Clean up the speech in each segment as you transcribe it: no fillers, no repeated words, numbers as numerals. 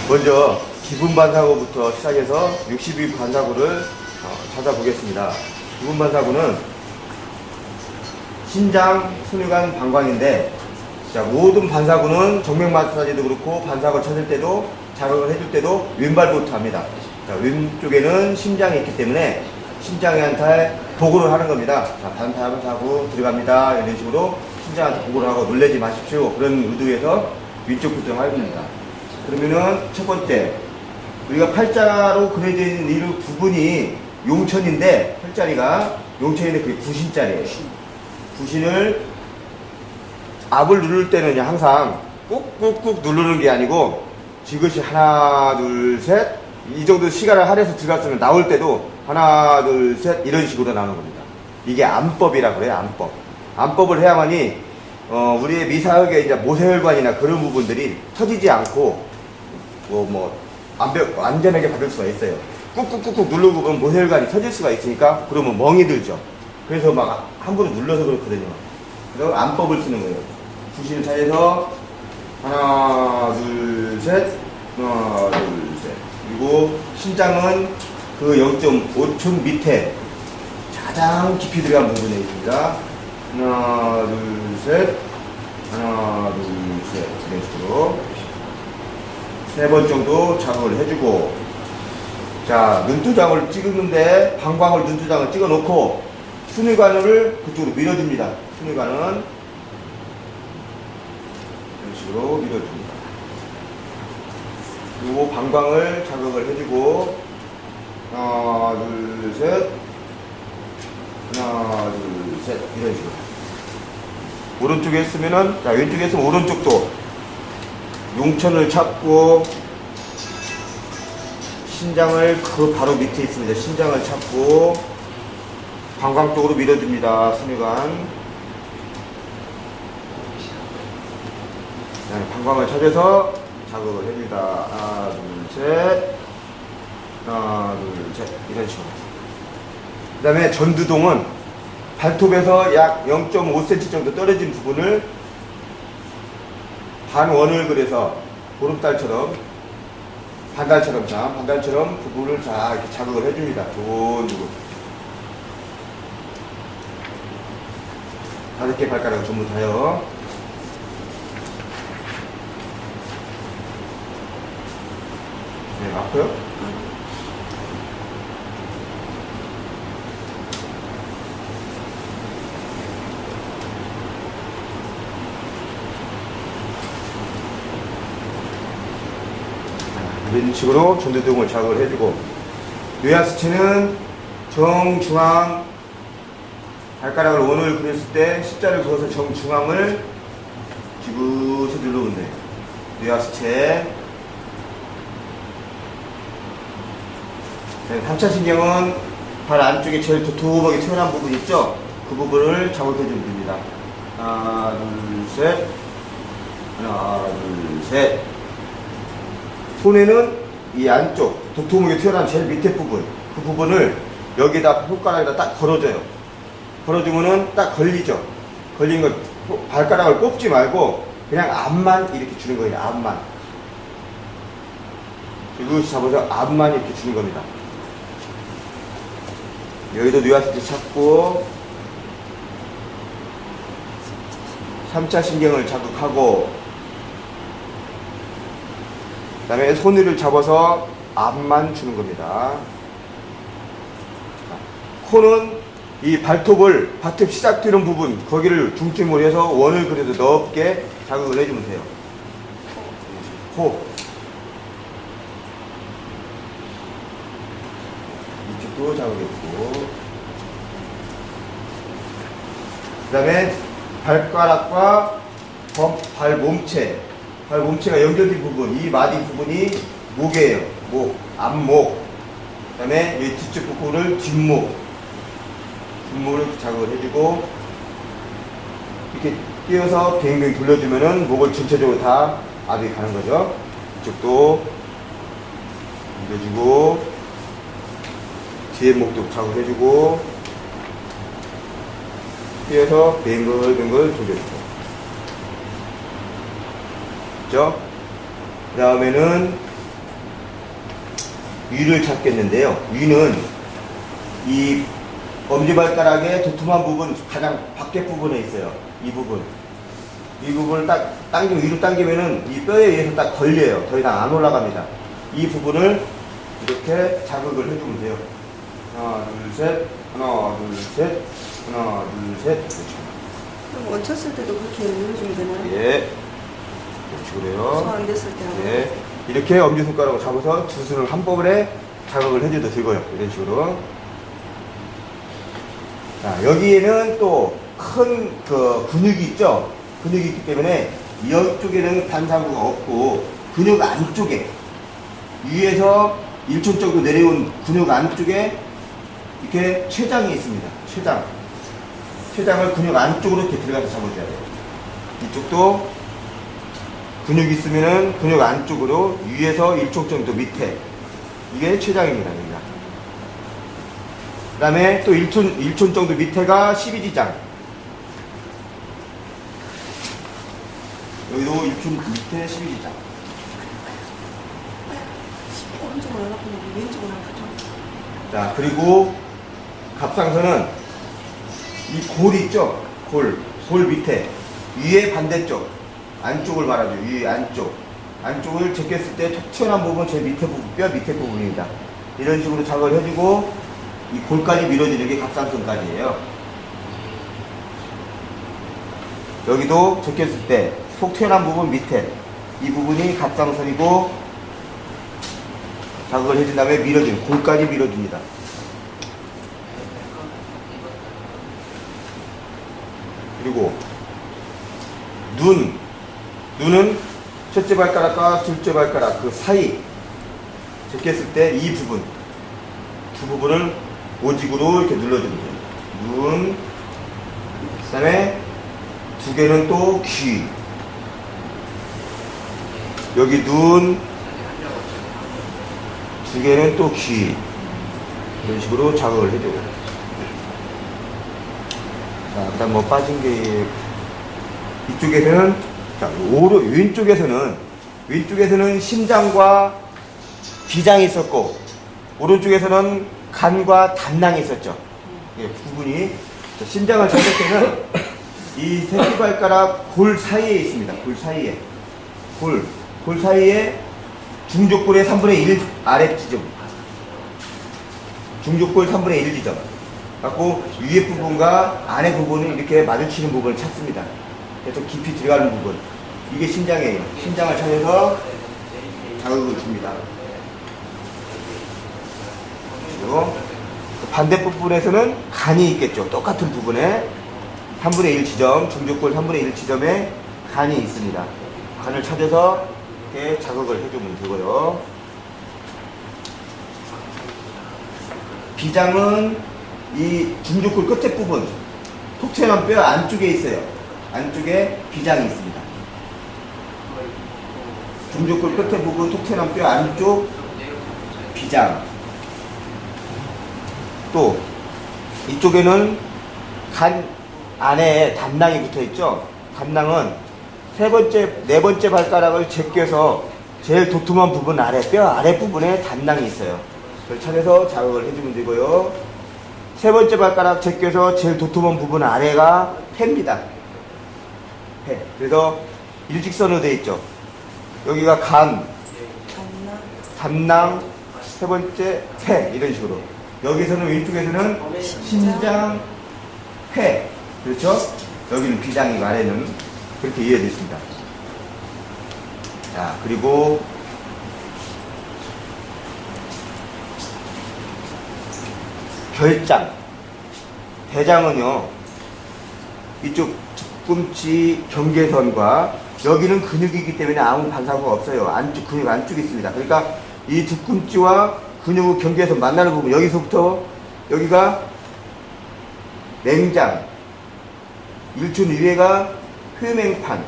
먼저 기분 반사구부터 시작해서 60위 반사구를 찾아보겠습니다. 기분 반사구는 신장, 손유관, 방광인데, 자, 모든 반사구는 정맥 마사지도 그렇고 반사구 찾을 때도 자극을 해줄 때도 왼발부터 합니다. 자, 왼쪽에는 심장이 있기 때문에 심장한테 보고를 하는 겁니다. 자, 반사구 들어갑니다. 이런 식으로 심장한테 보고를 하고 놀라지 마십시오. 그런 의도에서 위쪽부터 해줍니다. 그러면은 첫 번째, 우리가 팔자로 그려져 있는 이 부분이 용천인데, 팔자리가 용천인데 그게 구신자리예요. 구신을 압을 누를 때는 항상 꾹꾹꾹 누르는 게 아니고 지그시 하나 둘 셋 이 정도 시간을 할애해서 들어갔으면 나올 때도 하나 둘 셋 이런 식으로 나오는 겁니다. 이게 안법이라고 그래요. 안법. 안법을 해야만이 우리의 미사역의 이제 모세혈관이나 그런 부분들이 터지지 않고 안전하게 받을 수가 있어요. 꾹꾹꾹꾹 누르고 보면 모세혈관이 터질 수가 있으니까 그러면 멍이 들죠. 그래서 막 함부로 눌러서 그렇거든요. 그래서 안법을 쓰는 거예요. 구신을 찾아서 하나 둘 셋 하나 둘 셋 그리고 심장은 그 0.5寸밑에 가장 깊이 들어간 부분에 있습니다. 하나 둘 셋 하나 둘 셋 이런 식으로 3번 정도 자극을 해주고, 자, 눈두장을 찍는데 방광을 눈두장을 찍어 놓고 순위관을 그쪽으로 밀어줍니다. 순위관은 이런 식으로 밀어줍니다. 그리고 방광을 자극을 해주고 하나 둘 셋 하나 둘 셋 이런 식으로. 오른쪽에 있으면은, 자, 왼쪽에 있으면 오른쪽도 용천을 찾고 신장을 그 바로 밑에 있습니다. 신장을 찾고 방광 쪽으로 밀어줍니다. 순위관. 방광을 찾아서 자극을 해줍니다. 하나 둘 셋 하나 둘 셋 이런 식으로. 그 다음에 전두동은 발톱에서 약 0.5cm 정도 떨어진 부분을 반원을 그려서 보름달처럼 반달처럼 부분을 자 이렇게 자극을 해줍니다. 좋은 부분. 5개 발가락 전부 다요. 네, 아파요? 이런 식으로 전두동을 자극을 해주고, 뇌하수체는 정중앙 발가락을 원을 그렸을 때 십자를 그어서 정중앙을 지그시 눌러보면 돼요. 뇌하수체. 3차신경은 발 안쪽에 제일 도톰하게 튀어나온 부분 있죠? 그 부분을 자극해주면 됩니다. 하나 둘 셋 하나 둘 셋. 손에는 이 안쪽 도톰하게 튀어나온 제일 밑에 부분, 그 부분을 여기다 손가락에다 딱 걸어줘요. 걸어주면은 딱 걸리죠. 걸린 거 발가락을 꼽지 말고 그냥 앞만 이렇게 주는 거예요. 앞만. 이것이 잡아서 앞만 이렇게 주는 겁니다. 여기도 뇌하수체 찾고 3차 신경을 자극하고, 그 다음에 손을 잡아서 앞만 주는 겁니다. 코는 이 발톱 시작되는 부분, 거기를 중심으로 해서 원을 그려도 넓게 자극을 해주면 돼요. 코. 이쪽도 자극해주고. 그 다음에 발가락과 발 몸체가 연결된 부분, 이 마디 부분이 목이에요. 앞목. 그 다음에 이 뒤쪽 부분을 뒷목을 자극을 해주고, 이렇게 띄어서 뱅뱅 돌려주면은 목을 전체적으로 다 압이 가는 거죠. 이쪽도 돌려주고, 뒤에 목도 자극해주고, 띄어서 뱅글뱅글 돌려주고. 그죠? 그 다음에는 위를 잡겠는데요. 위는 이 엄지발가락의 도톰한 부분 가장 밖에 부분에 있어요. 이 부분. 이 부분을 딱 위로 당기면은 이 뼈에 의해서 딱 걸려요. 더 이상 안 올라갑니다. 이 부분을 이렇게 자극을 해주면 돼요. 하나, 둘, 셋. 하나, 둘, 셋. 하나, 둘, 셋. 그렇죠. 그럼 얹혔을 때도 그렇게 눌러주면 되나요? 예. 그렇죠. 그래요. 소화 안 됐을 때 하고. 예. 이렇게 엄지손가락을 잡아서 두 손을 한꺼번에 자극을 해줘도 되고요. 이런 식으로. 자, 여기에는 또 큰 그 근육이 있죠? 근육이 있기 때문에 이쪽에는 반사구가 없고 근육 안쪽에 위에서 1촌 정도 내려온 근육 안쪽에 이렇게 췌장이 있습니다. 췌장을 근육 안쪽으로 이렇게 들어가서 잡아줘야 돼요. 이쪽도 근육이 있으면은 근육 안쪽으로 위에서 1촌 정도 밑에 이게 췌장입니다. 여기가. 그 다음에 또 1촌 정도 밑에가 12지장. 여기도 1촌 밑에 12지장. 오른쪽은 안 아프고 왼쪽은 아프죠? 자, 그리고 갑상선은 이 골 있죠? 골 밑에 위에 반대쪽 안쪽을 말하죠. 위 안쪽 안쪽을 제꼈을 때 톡 튀어나온 부분 제 밑에 부분, 뼈 밑에 부분입니다. 이런 식으로 작업을 해주고 이 골까지 밀어주는 게 갑상선까지예요. 여기도 제꼈을 때 톡 튀어나온 부분 밑에 이 부분이 갑상선이고 자극을 해준 다음에 밀어주는 골까지 밀어줍니다. 그리고 눈은 첫째 발가락과 둘째 발가락 그 사이 제꼈을 때 이 부분 두 부분을 오직으로 이렇게 눌러줍니다. 눈, 그 다음에 두 개는 또 귀. 여기 눈, 두 개는 또 귀. 이런 식으로 자극을 해줘요. 자, 그 다음 뭐 빠진 게, 이쪽에서는, 자, 왼쪽에서는 심장과 비장이 있었고, 오른쪽에서는 간과 담낭이 있었죠. 예, 부분이. 자, 심장을 찾을 때는 이 새끼발가락 골 사이에 있습니다. 골 사이에. 골 사이에 중족골의 3분의 1 아래 지점. 중족골 3분의 1 지점. 갖고 위에 부분과 안에 부분을 이렇게 마주치는 부분을 찾습니다. 그래서 깊이 들어가는 부분. 이게 심장이에요. 심장을 찾아서 자극을 줍니다. 그리고 반대 부분에서는 간이 있겠죠. 똑같은 부분에 3분의 1 지점, 중족골 3분의 1 지점에 간이 있습니다. 간을 찾아서 이렇게 자극을 해주면 되고요. 비장은 이 중족골 끝에 부분, 톡 튀어나온 뼈 안쪽에 있어요. 안쪽에 비장이 있습니다. 중족골 끝에 부분, 톡 튀어나온 뼈 안쪽 비장. 또 이쪽에는 간 안에 담낭이 붙어 있죠. 담낭은 네 번째 발가락을 제껴서 제일 도톰한 부분 아래, 뼈 아래 부분에 담낭이 있어요. 그걸 찾아서 자극을 해주면 되고요. 세 번째 발가락 제껴서 제일 도톰한 부분 아래가 폐입니다. 폐. 그래서 일직선으로 되어 있죠. 여기가 간, 담낭, 세 번째 폐 이런 식으로. 여기서는 왼쪽에서는 심장, 폐. 그렇죠? 여기는 비장이고 아래는 그렇게 이해됐습니다. 자, 그리고 결장. 대장은요, 이쪽 뒤꿈치 경계선과 여기는 근육이기 때문에 아무 반사구가 없어요. 안쪽, 근육 안쪽에 있습니다. 그러니까 이 뒤꿈치와 근육 경계선 만나는 부분, 여기서부터 여기가 맹장, 1촌 위에가 회맹판,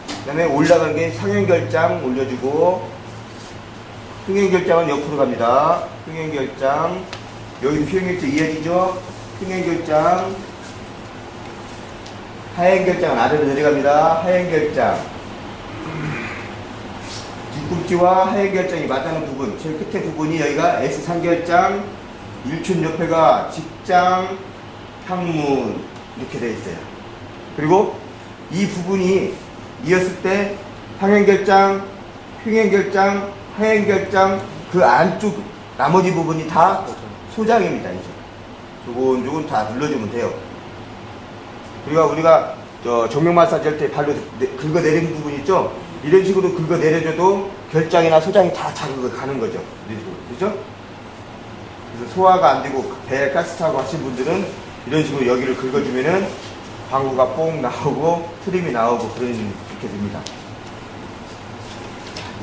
그 다음에 올라가는 게 상행결장 올려주고, 흥행결장은 옆으로 갑니다. 흥행결장, 여기도 흥행결장 이어지죠? 흥행결장, 하행결장은 아래로 내려갑니다. 하행결장, 뒤꿈치와 하행 결장이 맞닿는 부분, 제일 끝에 부분이 여기가 S3 결장, 일촌 옆에가 직장, 항문 이렇게 되어 있어요. 그리고 이 부분이 이었을 때 항행결장, 횡행결장, 하행결장 그 안쪽 나머지 부분이 다 소장입니다. 이제 조곤조곤 다 눌러주면 돼요. 그리고 우리가 정면 마사지 할 때 발로 긁어내리는 부분 있죠? 이런 식으로 긁어내려줘도 결장이나 소장이 다 자극을 가는 거죠. 이런 식으로. 그죠? 그래서 소화가 안 되고 배에 가스 차고 하신 분들은 이런 식으로 여기를 긁어주면은 방구가 뽕 나오고 트림이 나오고 이렇게 됩니다.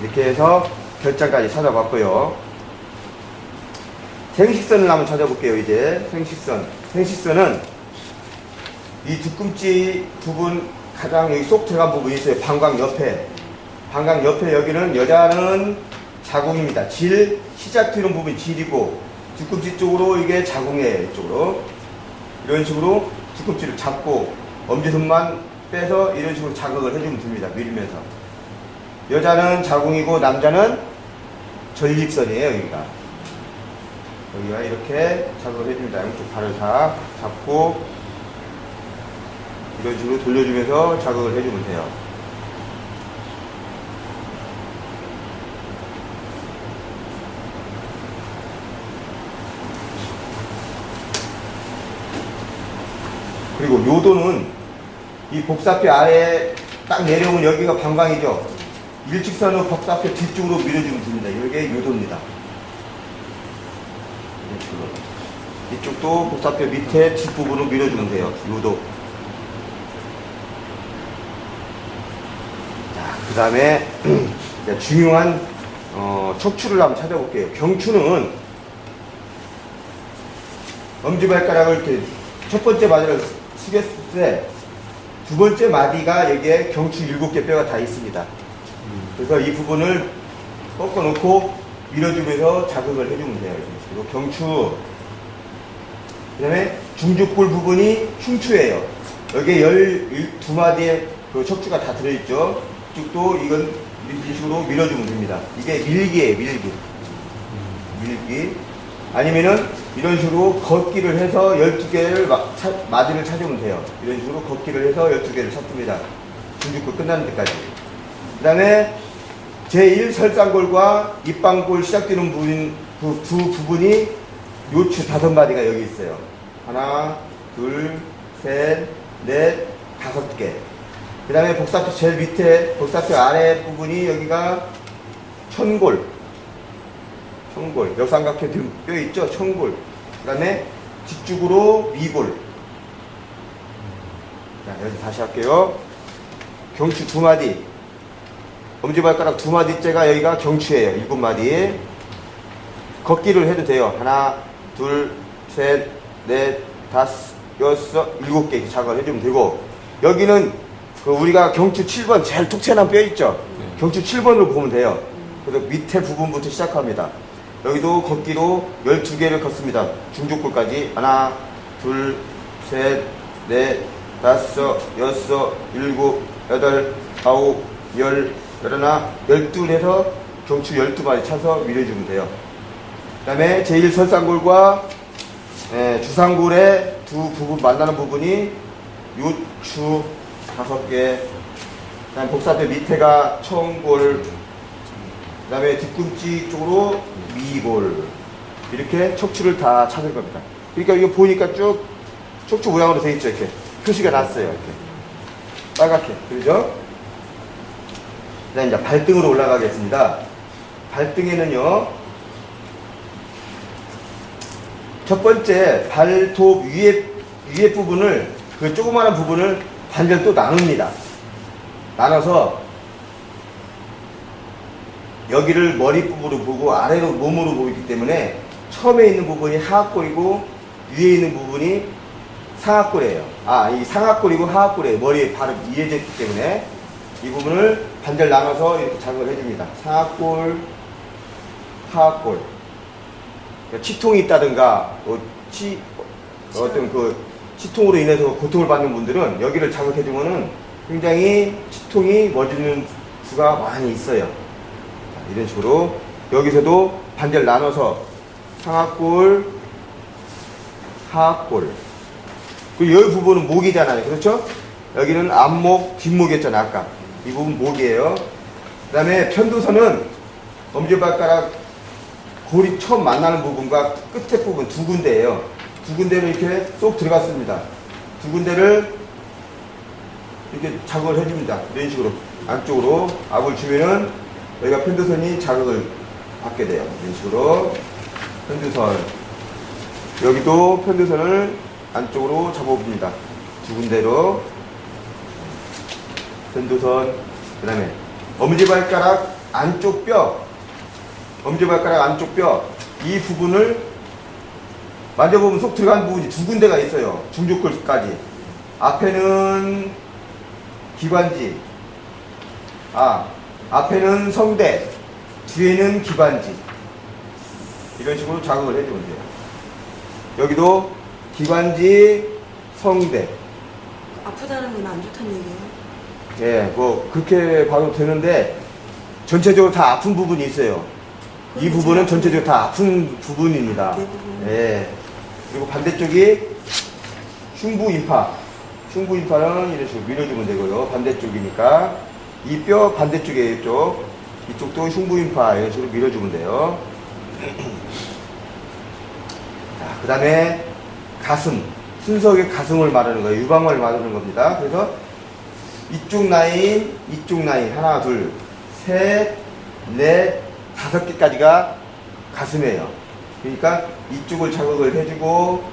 이렇게 해서 결장까지 찾아봤고요. 생식선을 한번 찾아볼게요. 이제 생식선은 이 뒤꿈치 부분 가장 여기 쏙 들어간 부분이 있어요. 방광 옆에 여기는 여자는 자궁입니다. 시작되는 부분이 질이고 뒤꿈치 쪽으로 이게 자궁이에요. 이쪽으로 이런 식으로 뒤꿈치를 잡고 엄지손만 빼서 이런 식으로 자극을 해주면 됩니다. 밀면서. 여자는 자궁이고 남자는 전립선이에요. 여기가 이렇게 자극을 해줍니다. 양쪽 발을 다 잡고 이런 식으로 돌려주면서 자극을 해주면 돼요. 그리고 요도는 이 복사뼈 아래에 딱 내려오면 여기가 방광이죠. 일직선으로 복사뼈 뒤쪽으로 밀어주면 됩니다. 이게 요도입니다. 이쪽도 복사뼈 밑에 뒷부분으로 밀어주면 돼요. 요도. 자, 그 다음에 중요한 척추를 한번 찾아볼게요. 경추는 엄지발가락을 이렇게 첫 번째 마디를 숙였을 때 두 번째 마디가 여기에 경추 7개 뼈가 다 있습니다. 그래서 이 부분을 꺾어놓고 밀어주면서 자극을 해주면 돼요. 그리고 경추, 그 다음에 중족골 부분이 흉추예요. 여기에 12마디의 그 척추가 다 들어있죠. 이쪽도 이건 이런 식으로 밀어주면 됩니다. 이게 밀기예요. 밀기. 아니면은 이런 식으로 걷기를 해서 12개를 마디를 찾으면 돼요. 이런 식으로 걷기를 해서 12개를 찾습니다. 중족골 끝나는 데까지. 그 다음에 제1설상골과 입방골 시작되는 부분, 그 두 부분이 요추 5마디가 여기 있어요. 하나, 둘, 셋, 넷, 5개. 그 다음에 복사뼈 제일 밑에, 복사뼈 아래 부분이 여기가 천골, 역삼각형 뼈 있죠? 천골. 그 다음에 뒤쪽으로 미골. 자, 여기 다시 할게요. 경추 2마디. 엄지발가락 2마디째가 여기가 경추예요. 7마디. 걷기를 해도 돼요. 하나, 둘, 셋, 넷, 5, 6, 7개 이렇게 자극을 해주면 되고, 여기는 그 우리가 경추 7번 제일 톡 튀어나온 뼈 있죠? 경추 7번으로 보면 돼요. 그래서 밑에 부분부터 시작합니다. 여기도 걷기로 12개를 걷습니다. 중족골까지. 하나, 둘, 셋, 넷, 5, 6, 7, 8, 9, 10, 11, 해서 경추 12마디 차서 밀어주면 돼요. 그 다음에 제1설상골과 주상골의 두 부분 만나는 부분이 요추 5개, 그 다음에 복사뼈 밑에가 청골, 그 다음에 뒤꿈치 쪽으로 미골. 이렇게 척추를 다 찾을 겁니다. 그러니까 이거 보니까 쭉 척추 모양으로 되어 있죠. 이렇게 표시가 났어요. 이렇게 빨갛게. 그죠? 그 다음에 이제 발등으로 올라가겠습니다. 발등에는요, 첫 번째 발톱 위에 부분을, 그 조그마한 부분을 반절 또 나눕니다. 나눠서 여기를 머리부분으로 보고 아래로 몸으로 보이기 때문에 처음에 있는 부분이 하악골이고 위에 있는 부분이 상악골이에요. 이 상악골이고 하악골이에요. 머리에 바로 이어져 있기 때문에 이 부분을 반절 나눠서 이렇게 자극을 해줍니다. 상악골, 하악골. 치통이 있다든가 어떤 그 치통으로 인해서 고통을 받는 분들은 여기를 자극해주면은 굉장히 치통이 멎는 수가 많이 있어요. 이런 식으로 여기서도 반대를 나눠서 상하골, 하하골. 그리고 여기 부분은 목이잖아요. 그렇죠? 여기는 앞목, 뒷목이었잖아 아까. 이 부분 목이에요. 그 다음에 편두선은 엄지발가락 골이 처음 만나는 부분과 끝에 부분 두 군데예요. 두 군데를 이렇게 쏙 들어갔습니다. 두 군데를 이렇게 자극을 해줍니다. 이런 식으로 안쪽으로 압을 주면은 여기가 편두선이 자극을 받게 돼요. 이런 식으로 편두선, 여기도 편두선을 안쪽으로 잡아봅니다. 두 군데로 편두선. 그 다음에 엄지발가락 안쪽 뼈, 엄지발가락 안쪽 뼈, 이 부분을 만져보면 쏙 들어간 부분이 두 군데가 있어요. 중족골까지. 앞에는 기관지, 앞에는 성대, 뒤에는 기관지. 이런 식으로 자극을 해주면 돼요. 여기도 기관지, 성대. 아프다는 건 안 좋다는 얘기예요? 예, 뭐 그렇게 봐도 되는데 전체적으로 다 아픈 부분이 있어요. 이 부분은 전체적으로 다 아픈 부분입니다. 예. 그리고 반대쪽이 흉부인파. 흉부인파는 이런 식으로 밀어주면 되고요. 반대쪽이니까 이 뼈 반대쪽에 이쪽도 흉부인파 이런 식으로 밀어주면 돼요. 자, 그 다음에 가슴, 순석의 가슴을 말하는 거예요. 유방을 말하는 겁니다. 그래서 이쪽 라인 하나, 둘, 셋, 넷, 5개까지가 가슴이에요. 그러니까 이쪽을 자극을 해주고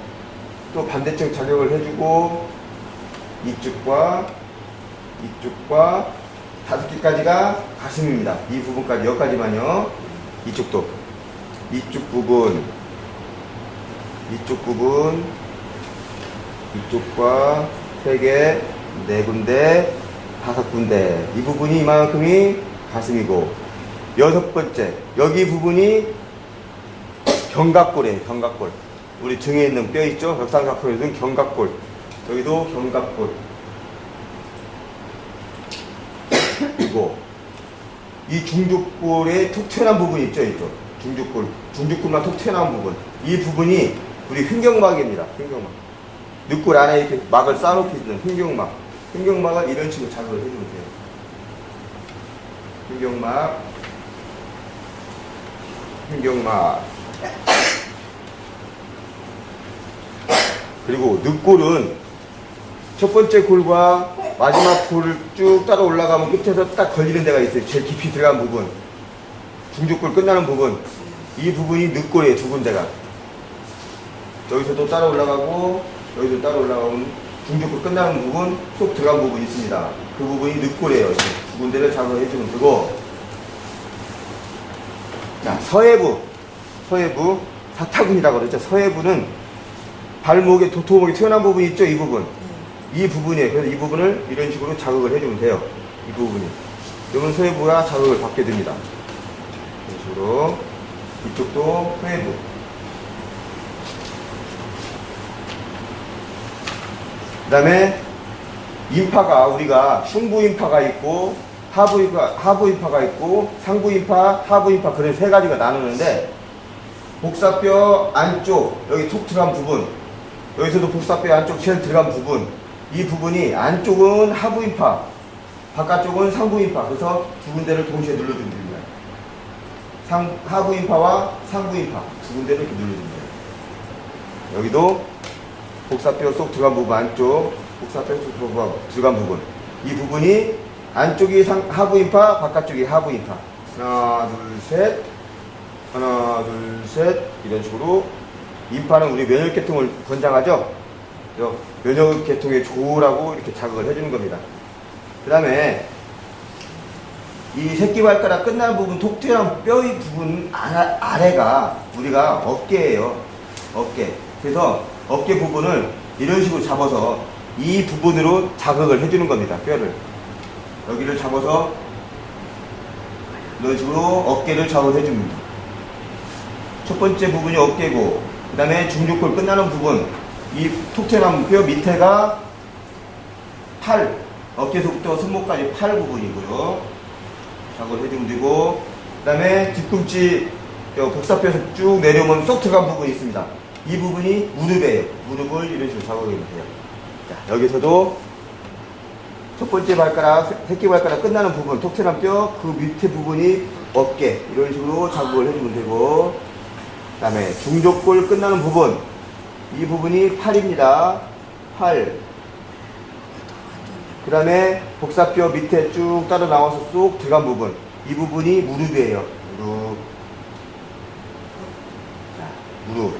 또 반대쪽 자극을 해주고 이쪽과 5개까지가 가슴입니다. 이 부분까지 여기까지만요. 이쪽도 이쪽 부분 이쪽과 3개, 4군데, 5군데, 이 부분이 이만큼이 가슴이고, 6번째 여기 부분이 견갑골이에요. 견갑골. 우리 등에 있는 뼈 있죠? 역삼각형에 있는 견갑골. 여기도 견갑골. 그리고 이 중족골에 툭 튀어나온 부분이 있죠? 이쪽 중족골만 툭 튀어나온 부분, 이 부분이 우리 횡격막입니다. 횡격막. 늑골 안에 이렇게 막을 쌓아놓고 있는 횡격막을 이런 식으로 자극을 해주면 돼요. 횡격막. 그리고 늑골은 첫 번째 골과 마지막 골을 쭉 따라 올라가면 끝에서 딱 걸리는 데가 있어요. 제일 깊이 들어간 부분, 중족골 끝나는 부분, 이 부분이 늑골이에요. 두 군데가. 여기서도 따라 올라가고 여기서 따라 올라가면 중족골 끝나는 부분, 쏙 들어간 부분이 있습니다. 그 부분이 늑골이에요. 두 군데를 자극을 해주면 되고, 자, 서해부 사타근이라고 그러죠. 서해부는 발목에 도토목이 튀어나온 부분이 있죠. 이 부분, 이 부분이에요. 그래서 이 부분을 이런 식으로 자극을 해주면 돼요. 이 부분이. 그러면 서해부가 자극을 받게 됩니다. 이런 식으로. 이쪽도 서해부. 그 다음에 인파가, 우리가 흉부인파가 있고 하부인파가 있고 상부인파, 하부인파, 그런 세 가지가 나누는데, 복사뼈 안쪽 여기 툭 들어간 부분, 여기서도 복사뼈 안쪽 제일 들어간 부분, 이 부분이 안쪽은 하부인파, 바깥쪽은 상부인파. 그래서 두 군데를 동시에 눌러주면 됩니다. 하부인파와 상부인파 두 군데를 이렇게 눌러주면 돼요. 여기도 복사뼈 쏙 들어간 부분, 안쪽 복사뼈 쏙 들어간 부분, 이 부분이 안쪽이 하부인파, 바깥쪽이 하부인파. 하나 둘 셋 이런 식으로. 인파는 우리 면역계통을 권장하죠. 면역계통에 좋으라고 이렇게 자극을 해주는 겁니다. 그 다음에 이 새끼발가락 끝나는 부분, 톡 튀어나온 뼈의 부분 아래가 우리가 어깨예요. 어깨. 그래서 어깨 부분을 이런 식으로 잡아서 이 부분으로 자극을 해주는 겁니다. 뼈를 여기를 잡아서 이런 식으로 어깨를 자극해 줍니다. 첫 번째 부분이 어깨고, 그 다음에 중족골 끝나는 부분, 이 톡 튀어나온 뼈 밑에가 팔, 어깨에서부터 손목까지 팔 부분이고요. 자극을 해주면 되고, 그 다음에 뒤꿈치 복사뼈에서 쭉 내려오면 쏙 들어간 부분이 있습니다. 이 부분이 무릎이에요. 무릎을 이런 식으로 작업해 주세요. 자, 여기서도 첫 번째 발가락, 새끼 발가락 끝나는 부분, 톡트난 뼈, 그 밑에 부분이 어깨, 이런 식으로 작업을 해주면 되고, 그 다음에 중족골 끝나는 부분, 이 부분이 팔입니다. 팔. 그 다음에 복사뼈 밑에 쭉 따라 나와서 쏙 들어간 부분, 이 부분이 무릎이에요. 무릎. 자, 무릎.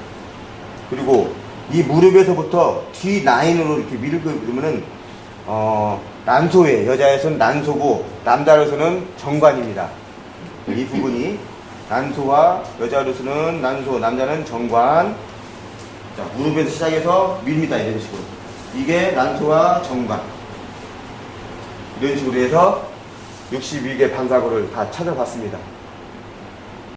그리고 이 무릎에서부터 뒤 라인으로 이렇게 밀으면은, 난소에, 여자에서는 난소고, 남자로서는 정관입니다. 이 부분이, 난소와 여자로서는 난소, 남자는 정관. 자, 무릎에서 시작해서 밀니다, 이런 식으로. 이게 난소와 정관. 이런 식으로 해서 62개 반사구를 다 찾아봤습니다.